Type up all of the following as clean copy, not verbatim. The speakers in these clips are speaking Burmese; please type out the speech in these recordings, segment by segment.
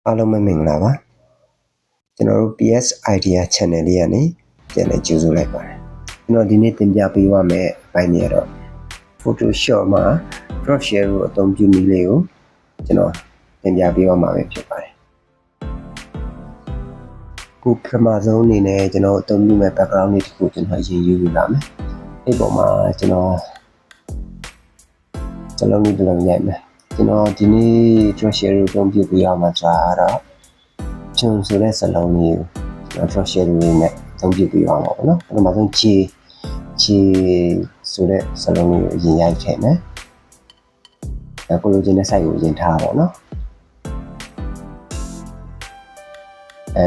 အားလုံးပဲမင်္ဂလာပါကျွန်တော်တို့ PS Idea Channel လေးကနေပြန်လည်ကြိုဆိုလိုက်ပါတယ်ကျွန်တော်ဒီနေ့သင်ပြပေးရမယ့်အပိုင်းတွေကတော့ Photoshop မှာ drop share ကိုအသုံးပြုနည်းလေးကိုကျွန်တော်သင်ပြပေးရမှာပဲဖြစ်ပါတယ်ခုပထမဆုံးအနေနဲ့ကျွန်တော်အသုံးပြုမဲ့ background လေးတစ်ခုကျွန်တော်ရင်ယူလာမယ်အဲ့ပေါ်မှာကျွန်တော်စလုံးလေးတစ်လုံးရိုက်မယ်ကျွန်တော်ဒီနေ့ drop share ကိုအသုံးပြုပေးရမှာဆိုတာတော့ကျွန်တော်ဆိုတဲ့စလုံးလေးကိုကျွန်တော် drop share လေးနဲ့အသုံးပြုပေးရမှာပေါ့နော်ပထမဆုံးခြေဆိုတဲ့စလုံးလေးကိုရင်ရိုက်ထည့်မယ်အခုလိုချင်တဲ့ site ကိုရင်ထားပါတော့နော်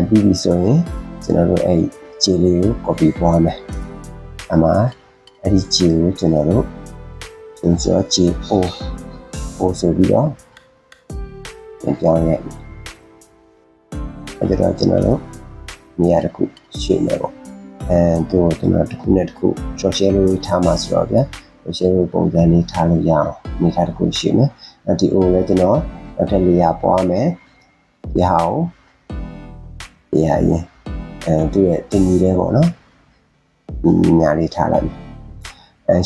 ပြီးပြီဆိုရင်ကျွန်တော်တို့အဲ့ခြေလေးကို copy သွားမယ်အမှအဲ့ဒီခြေကိုကျွန်တော်တို့ခြေ O ဆိုပြီးတော့ပြောင်းရိုက်အဲ့ဒါကျွန်တော်တို့နေရာတစ်ခုရှင်းမယ်ပေါ့သူကျွန်တော်တစ်ခုနဲ့တစ်ခု social လို့ထားမှာဆိုတော့ဗျာ social လို့ပုံစံလေးထားလို့ရအောင်နေထားတစ်ခုရှင်းမယ်ဒီ O လည်းကျွန်တော်နောက်ထပ် layer ပွားမယ်ဒီဟာကိုရင်သူရဲ့တင်ကြီးလေးပေါ့နော်ညာလေးထားလိုက်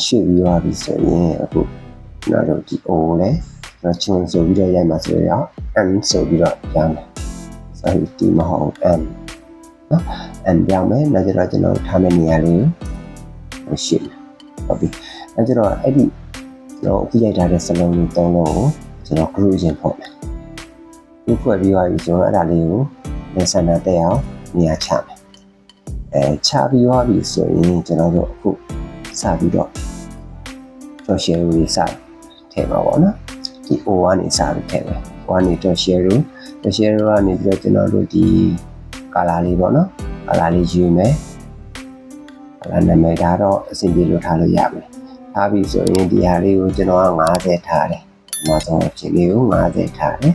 ရှေ့ပြီးသွားပြီဆိုရင်အခုကျွန်တော်တို့ဒီ O လည်းကျွန်တော်ချုံဆိုပြီးတော့ရိုက်မှာဆိုတော့ M ဆိုပြီးတော့ပြောင်းမယ်ဆိုတော့ဒီမဟုတ် M နော် M ပြောင်းမယ်နောက်ကျတော့ကျွန်တော်ထားမယ့်နေရာလေးကိုရှင်းဟုတ်ပြီနောက်ကျတော့အဲ့ဒီကျွန်တော်အခုရိုက်ထားတဲ့စလုံးလေး၃လုံးကိုကျွန်တော် group ချင်းဖော်မယ်ဒီဖွဲ့ပြီးသွားပြီဆိုတော့အဲ့ဒါလေးကိုလက်ဆန္ဒတက်အောင်နေရာချမယ်ချပြီးသွားပြီဆိုရင်ကျွန်တော်တို့အခုစပြီးတော့ social ကိုစထည့်ပါပေါ့နော်ဒီ O ကနေစပြီးထည့်မယ် O ကနေတော့ share ကနေပြီးတော့ကျွန်တော်တို့ဒီ color လေးပေါ့နော် color လေးယူမယ် color နာမည်ဒါတော့အဆင်ပြေလို့ထားလို့ရမယ်ထားပြီဆိုရင်ဒီဟာလေးကိုကျွန်တော်က50ထားတယ်နောက်ဆုံးအချိန်လေးကို50ထားတယ်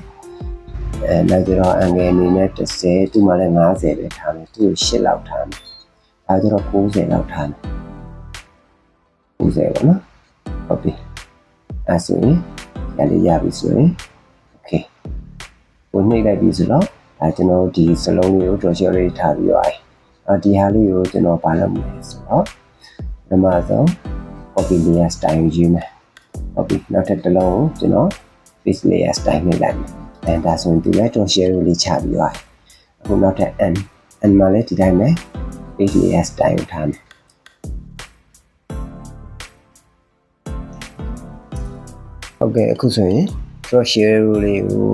နောက်ကျတော့ angle အနေနဲ့30သူ့မှာလည်း50ပဲထားမယ်သူ့ကို8လောက်ထားမယ်ဒါကျတော့90လောက်ထားမယ်90ပေါ့နော်ဟုတ်ပြီအဲ့ဆိုရင်ရလေးရပြီဆိုရင် okay ကိုနှိပ်လိုက်ပြီဆိုတော့ကျွန်တော်ဒီစလုံးလေးကို draw လေးထားပြီးတော့ဒီဟာလေးကိုကျွန်တော်ပါလုပ်မယ်ဆိုတော့ပထမဆုံး copy layer style ယူမယ်ဟုတ်ပြီနောက်ထပ်တစ်လုံးကိုကျွန်တော် paste layer style နဲ့လိုက်မယ်ဒါဆိုရင်ဒီလည်း draw လေးချပြီးတော့အခုနောက်ထပ် n မှာလည်းဒီတိုင်းပဲ paste layer style ကိုထားမယ်ဟုတ်ကဲ့အခုဆိုရင် draw share လေးကို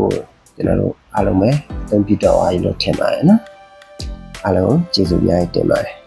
ကျွန်တော်တို့အားလုံးပဲအသုံးပြုတော့အားလို့ထင်ပါတယ်နော်အားလုံးကျေးဇူးများတင်ပါတယ်